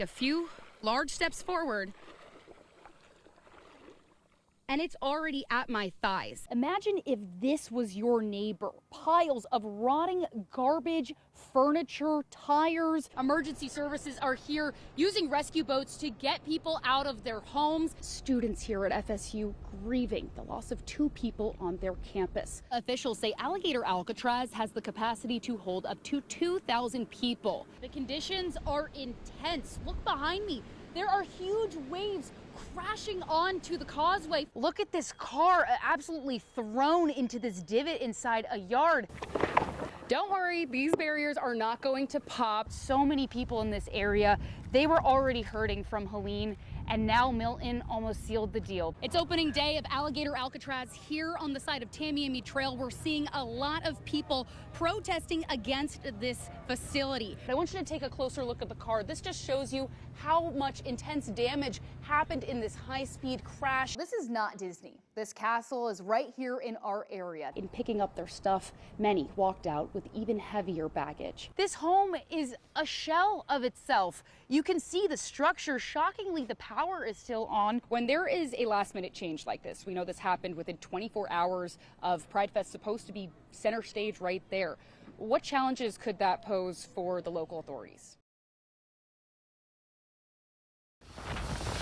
a few large steps forward, and it's already at my thighs. Imagine if this was your neighbor. Piles of rotting garbage, furniture, tires. Emergency services are here using rescue boats to get people out of their homes. Students here at FSU grieving the loss of 2 people on their campus. Officials say Alligator Alcatraz has the capacity to hold up to 2,000 people. The conditions are intense. Look behind me. There are huge waves crashing onto the causeway. Look at this car absolutely thrown into this divot inside a yard. Don't worry, these barriers are not going to pop. So many people in this area, they were already hurting from Helene, and now Milton almost sealed the deal. It's opening day of Alligator Alcatraz here on the side of Tamiami Trail. We're seeing a lot of people protesting against this facility. I want you to take a closer look at the car. This just shows you how much intense damage happened in this high-speed crash. This is not Disney. This castle is right here in our area. In picking up their stuff, many walked out with even heavier baggage. This home is a shell of itself. You can see the structure. Shockingly, the power is still on. When there is a last-minute change like this, we know this happened within 24 hours of Pride Fest, supposed to be center stage right there. What challenges could that pose for the local authorities?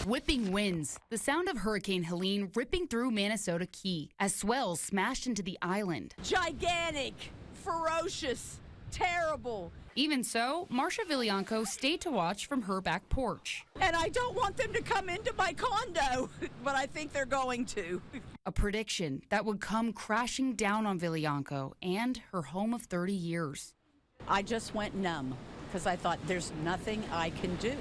Whipping winds, the sound of Hurricane Helene ripping through Minnesota Key as swells smashed into the island. Gigantic, ferocious, terrible. Even so, Marcia Villianco stayed to watch from her back porch. And I don't want them to come into my condo, but I think they're going to. A prediction that would come crashing down on Villianco and her home of 30 years. I just went numb because I thought there's nothing I can do.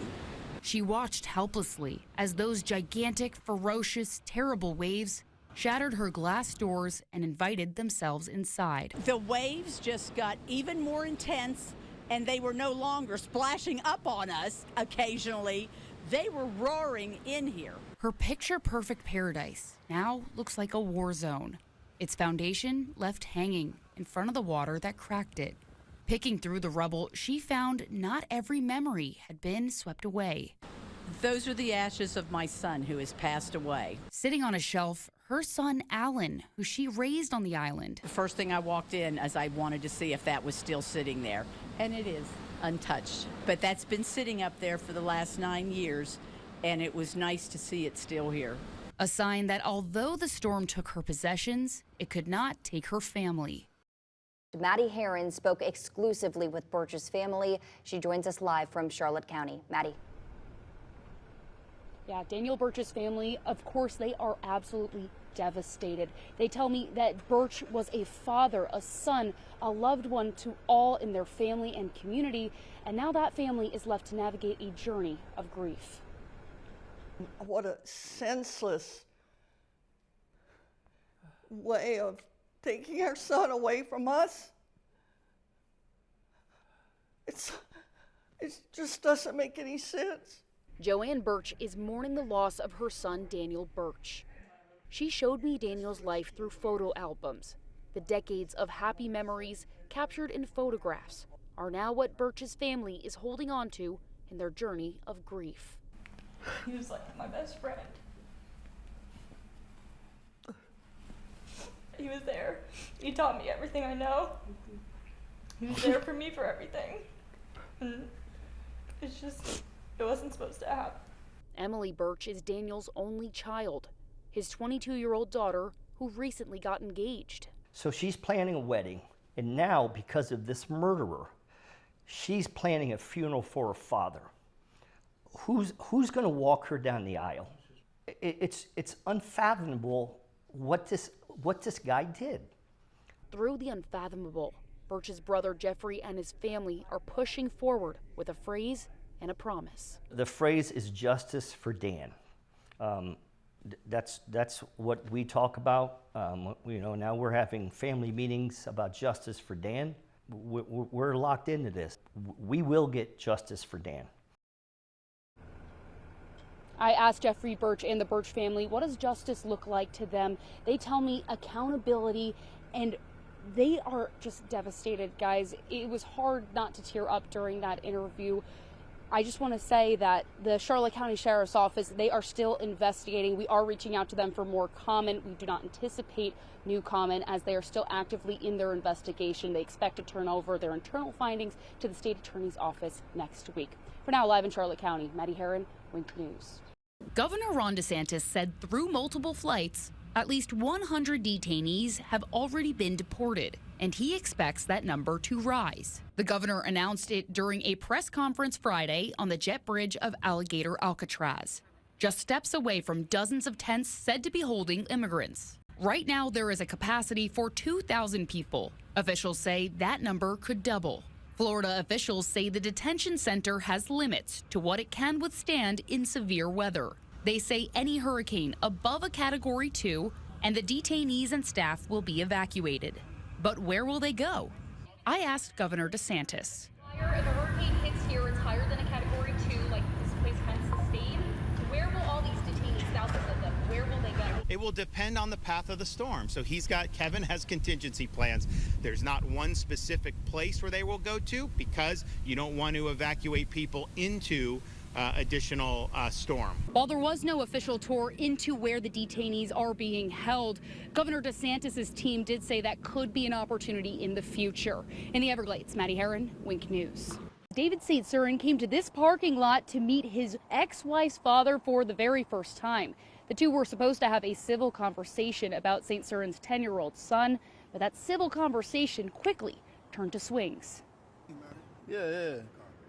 She watched helplessly as those gigantic, ferocious, terrible waves shattered her glass doors and invited themselves inside. The waves just got even more intense, and they were no longer splashing up on us occasionally. They were roaring in here. Her picture-perfect paradise now looks like a war zone. Its foundation left hanging in front of the water that cracked it. Picking through the rubble, she found not every memory had been swept away. Those are the ashes of my son who has passed away. Sitting on a shelf, her son Alan, who she raised on the island. The first thing I walked in as I wanted to see if that was still sitting there, and it is untouched. But that's been sitting up there for the last 9 years, and it was nice to see it still here. A sign that although the storm took her possessions, it could not take her family. Maddie Herron spoke exclusively with Birch's family. She joins us live from Charlotte County. Maddie. Yeah, Daniel Birch's family, of course, they are absolutely devastated. They tell me that Birch was a father, a son, a loved one to all in their family and community, and now that family is left to navigate a journey of grief. What a senseless way of taking our son away from us. It just doesn't make any sense. Joanne Birch is mourning the loss of her son, Daniel Birch. She showed me Daniel's life through photo albums. The decades of happy memories captured in photographs are now what Birch's family is holding on to in their journey of grief. He was like my best friend. He was there. He taught me everything I know. He was there for me for everything. And it's just, it wasn't supposed to happen. Emily Birch is Daniel's only child, his 22-year-old daughter who recently got engaged. So she's planning a wedding, and now, because of this murderer, she's planning a funeral for her father. Who's going to walk her down the aisle? It's unfathomable what this guy did. Through the unfathomable, Birch's brother Jeffrey and his family are pushing forward with a phrase and a promise. The phrase is justice for Dan. That's what we talk about. Now we're having family meetings about justice for Dan. We're locked into this. We will get justice for Dan. I asked Jeffrey Birch and the Birch family, what does justice look like to them? They tell me accountability, and they are just devastated, guys. It was hard not to tear up during that interview. I just want to say that the Charlotte County Sheriff's Office, they are still investigating. We are reaching out to them for more comment. We do not anticipate new comment as they are still actively in their investigation. They expect to turn over their internal findings to the state attorney's office next week. For now, live in Charlotte County, Maddie Herron, Wink News. Governor Ron DeSantis said through multiple flights, at least 100 detainees have already been deported, and he expects that number to rise. The governor announced it during a press conference Friday on the jet bridge of Alligator Alcatraz, just steps away from dozens of tents said to be holding immigrants. Right now, there is a capacity for 2,000 people. Officials say that number could double. Florida officials say the detention center has limits to what it can withstand in severe weather. They say any hurricane above a Category 2 and the detainees and staff will be evacuated. But where will they go? I asked Governor DeSantis. If a hurricane hits here, it's higher than a Category 2, like this place can sustain. Where will all these detainees, thousands of them, where will they go? It will depend on the path of the storm. So Kevin has contingency plans. There's not one specific place where they will go to because you don't want to evacuate people into additional storm. While there was no official tour into where the detainees are being held, Governor DeSantis' team did say that could be an opportunity in the future. In the Everglades, Maddie Herron, Wink News. David St. Cyran came to this parking lot to meet his ex-wife's father for the very first time. The two were supposed to have a civil conversation about St. Cyran's 10-year-old son, but that civil conversation quickly turned to swings. Yeah.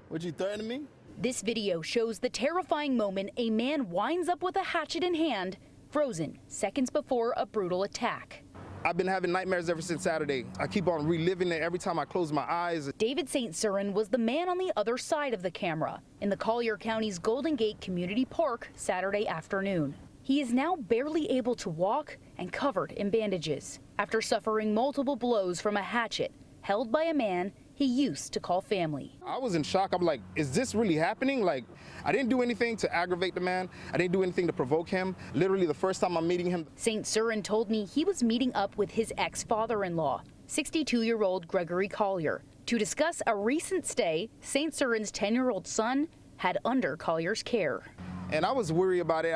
Would you threaten me? This video shows the terrifying moment a man winds up with a hatchet in hand, frozen seconds before a brutal attack. I've been having nightmares ever since Saturday. I keep on reliving it every time I close my eyes. David St. Cyran was the man on the other side of the camera in the Collier County's Golden Gate Community Park Saturday afternoon. He is now barely able to walk and covered in bandages after suffering multiple blows from a hatchet held by a man he used to call family. I was in shock. I'm like, is this really happening? Like, I didn't do anything to aggravate the man. I didn't do anything to provoke him. Literally the first time I'm meeting him. St. Cyran told me he was meeting up with his ex-father-in-law, 62-year-old Gregory Collier, to discuss a recent stay St. Cyran's 10-year-old son had under Collier's care. And I was worried about it.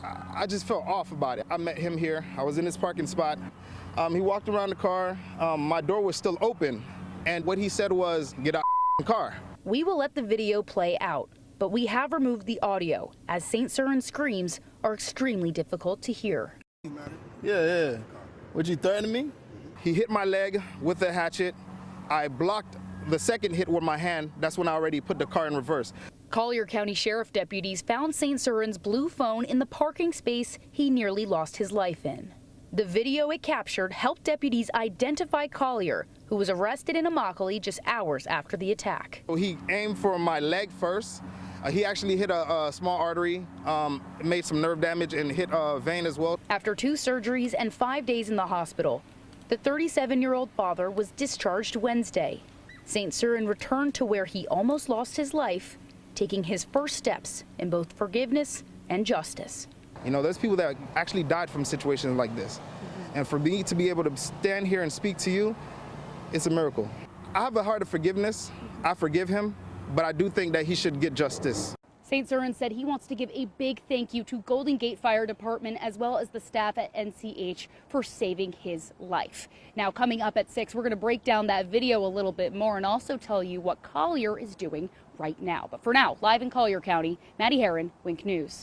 I just felt off about it. I met him here. I was in his parking spot. He walked around the car. My door was still open. And what he said was, get out of the car. We will let the video play out, but we have removed the audio as St. Cyran's screams are extremely difficult to hear. Yeah. Would you threaten me? He hit my leg with a hatchet. I blocked the second hit with my hand. That's when I already put the car in reverse. Collier County Sheriff deputies found St. Cyran's blue phone in the parking space he nearly lost his life in. The video it captured helped deputies identify Collier, who was arrested in Immokalee just hours after the attack. He aimed for my leg first. He actually hit a small artery, made some nerve damage, and hit a vein as well. After 2 surgeries and 5 days in the hospital, the 37-year-old father was discharged Wednesday. St. Cyran returned to where he almost lost his life, taking his first steps in both forgiveness and justice. You know, there's people that actually died from situations like this. And for me to be able to stand here and speak to you, it's a miracle. I have a heart of forgiveness. I forgive him, but I do think that he should get justice. St. Cyran said he wants to give a big thank you to Golden Gate Fire Department as well as the staff at NCH for saving his life. Now, coming up at 6, we're going to break down that video a little bit more and also tell you what Collier is doing right now. But for now, live in Collier County, Maddie Herron, Wink News.